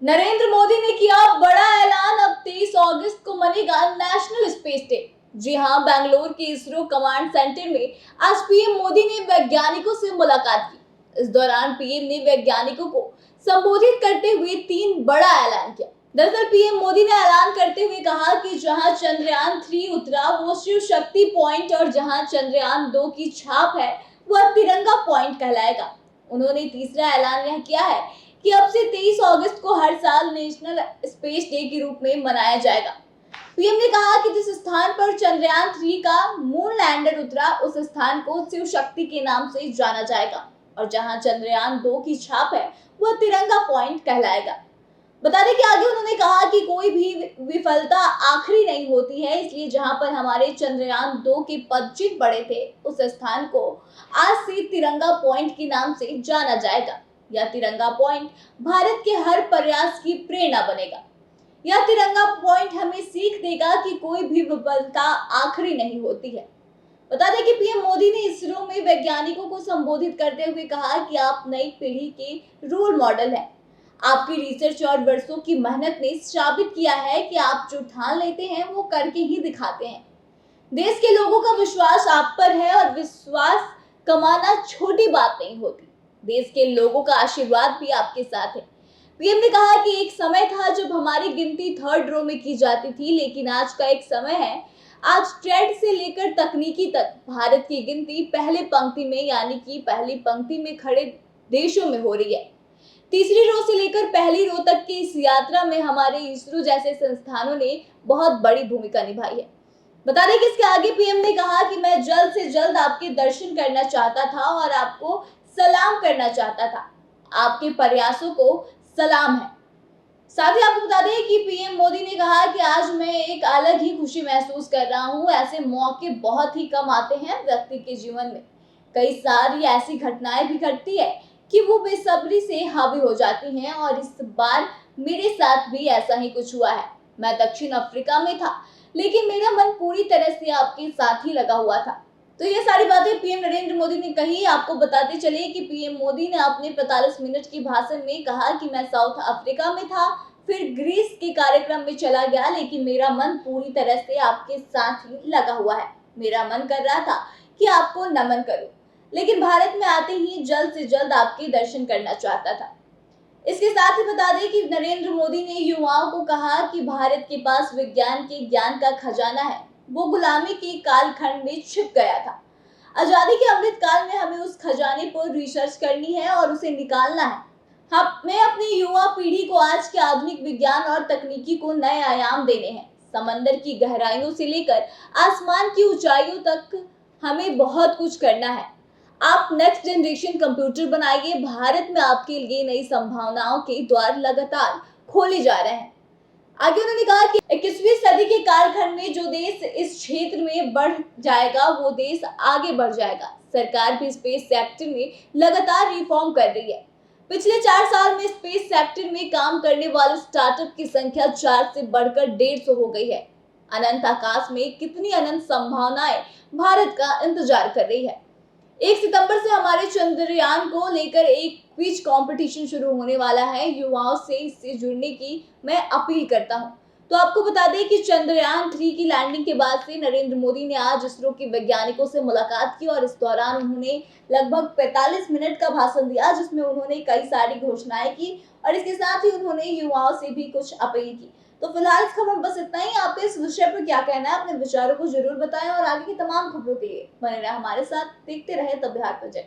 नरेंद्र मोदी ने किया बड़ा ऐलान। अब 23 अगस्त को मनेगा नेशनल स्पेस डे। जी हां, बेंगलुरु के इसरो कमांड सेंटर में आज पीएम मोदी ने वैज्ञानिकों से मुलाकात की। इस दौरान पीएम ने वैज्ञानिकों को संबोधित करते हुए 3 बड़ा ऐलान किया। दरअसल पीएम मोदी ने ऐलान करते हुए कहा कि जहां चंद्रयान 3 उतरा वो शिव शक्ति पॉइंट और जहां चंद्रयान 2 की छाप है वह तिरंगा पॉइंट कहलाएगा। उन्होंने तीसरा ऐलान यह किया है कि अब से 23 अगस्त को हर साल नेशनल स्पेस डे के रूप में मनाया जाएगा। पीएम ने कहा कि जिस स्थान पर चंद्रयान 3 का मून लैंडर उतरा उस स्थान को शिव शक्ति के नाम से जाना जाएगा और जहां चंद्रयान 2 की छाप है वह तिरंगा पॉइंट कहलाएगा। बता दें कि आगे उन्होंने कहा कि कोई भी विफलता आखिरी नहीं होती है, इसलिए जहां पर हमारे चंद्रयान 2 के पदचिन्ह पड़े थे उस स्थान को आज से तिरंगा पॉइंट के नाम से जाना जाएगा। यह तिरंगा पॉइंट भारत के हर प्रयास की प्रेरणा बनेगा। यह तिरंगा पॉइंट हमें सीख देगा कि कोई भी विफलता आखिरी नहीं होती है। बता दें कि पीएम मोदी ने इसरो में वैज्ञानिकों को संबोधित करते हुए कहा कि आप नई पीढ़ी के रोल मॉडल हैं। आपकी रिसर्च और वर्षों की मेहनत ने साबित किया है कि आप जो ठान लेते हैं वो करके ही दिखाते हैं। देश के लोगों का विश्वास आप पर है और विश्वास कमाना छोटी बात नहीं होती। देश के लोगों का आशीर्वाद भी आपके साथ है। पीएम ने कहा कि एक समय था जब हमारी गिनती थर्ड रो में की जाती थी, लेकिन आज का एक समय है, आज ट्रेड से लेकर तकनीकी तक भारत की गिनती पहले पंक्ति में यानी कि पहली पंक्ति में खड़े देशों में हो रही है। तीसरी रो से लेकर पहली रो तक की इस यात्रा में हमारे इसरो जैसे संस्थानों ने बहुत बड़ी भूमिका निभाई है। बता दें कि इसके आगे पीएम ने कहा कि मैं जल्द से जल्द आपके दर्शन करना चाहता था और आपको सलाम करना चाहता था। आपके प्रयासों को सलाम है। साथ ही आपको बता दें कि पीएम मोदी ने कहा कि आज मैं एक अलग ही खुशी महसूस कर रहा हूँ। ऐसे मौके बहुत ही कम आते हैं व्यक्ति के जीवन में। कई सारी ऐसी घटनाएं भी घटती है कि वो बेसब्री से हावी हो जाती हैं और इस बार मेरे साथ भी ऐसा ही कुछ हुआ है। मैं दक्षिण अफ्रीका में था, लेकिन मेरा मन पूरी तरह से आपके साथ ही लगा हुआ था। तो ये सारी बातें पीएम नरेंद्र मोदी ने कही। आपको बताते चले कि पीएम मोदी ने अपने 45 मिनट के भाषण में कहा कि मैं साउथ अफ्रीका में था, फिर ग्रीस के कार्यक्रम में चला गया, लेकिन मेरा मन पूरी तरह से आपके साथ ही लगा हुआ है। मेरा मन कर रहा था कि आपको नमन करूं, लेकिन भारत में आते ही जल्द से जल्द आपके दर्शन करना चाहता था। इसके साथ ही बता दें कि नरेंद्र मोदी ने युवाओं को कहा कि भारत के पास विज्ञान के ज्ञान का खजाना है, वो गुलामी के कालखंड में छिप गया था। आजादी के अमृत काल में हमें उस खजाने पर रिसर्च करनी है और उसे निकालना है। हमें अपनी युवा पीढ़ी को आज के आधुनिक विज्ञान और तकनीकी को नए आयाम देने हैं। समंदर की गहराइयों से लेकर आसमान की ऊंचाइयों तक हमें बहुत कुछ करना है। आप नेक्स्ट जनरेशन कंप्यूटर बनाइए। भारत में आपके लिए नई संभावनाओं के द्वार लगातार खोले जा रहे हैं। आगे उन्होंने कहा कि 21वीं सदी के कालखंड में जो देश इस क्षेत्र में बढ़ जाएगा वो देश आगे बढ़ जाएगा। सरकार भी स्पेस सेक्टर में लगातार रिफॉर्म कर रही है। पिछले 4 साल में स्पेस सेक्टर में काम करने वाले स्टार्टअप की संख्या 4 से बढ़कर 150 हो गई है। अनंत आकाश में कितनी अनंत संभावनाएं भारत का इंतजार कर रही है। 1 सितंबर से हमारे चंद्रयान को लेकर एक क्विज कंपटीशन शुरू होने वाला है। युवाओं से इससे जुड़ने की मैं अपील करता हूं। तो आपको बता दें कि चंद्रयान 3 की लैंडिंग के बाद से नरेंद्र मोदी ने आज इसरो के वैज्ञानिकों से मुलाकात की और इस दौरान उन्होंने लगभग 45 मिनट का भाषण दिया, जिसमें उन्होंने कई सारी घोषणाएं की और इसके साथ ही उन्होंने युवाओं से भी कुछ अपील की। तो फिलहाल इस खबर में बस इतना ही। आपको इस विषय पर क्या कहना है, अपने विचारों को जरूर बताएं और आगे की तमाम खबरों के लिए बने रहे हमारे साथ। देखते रहे तब बिहार प्रोजेक्ट।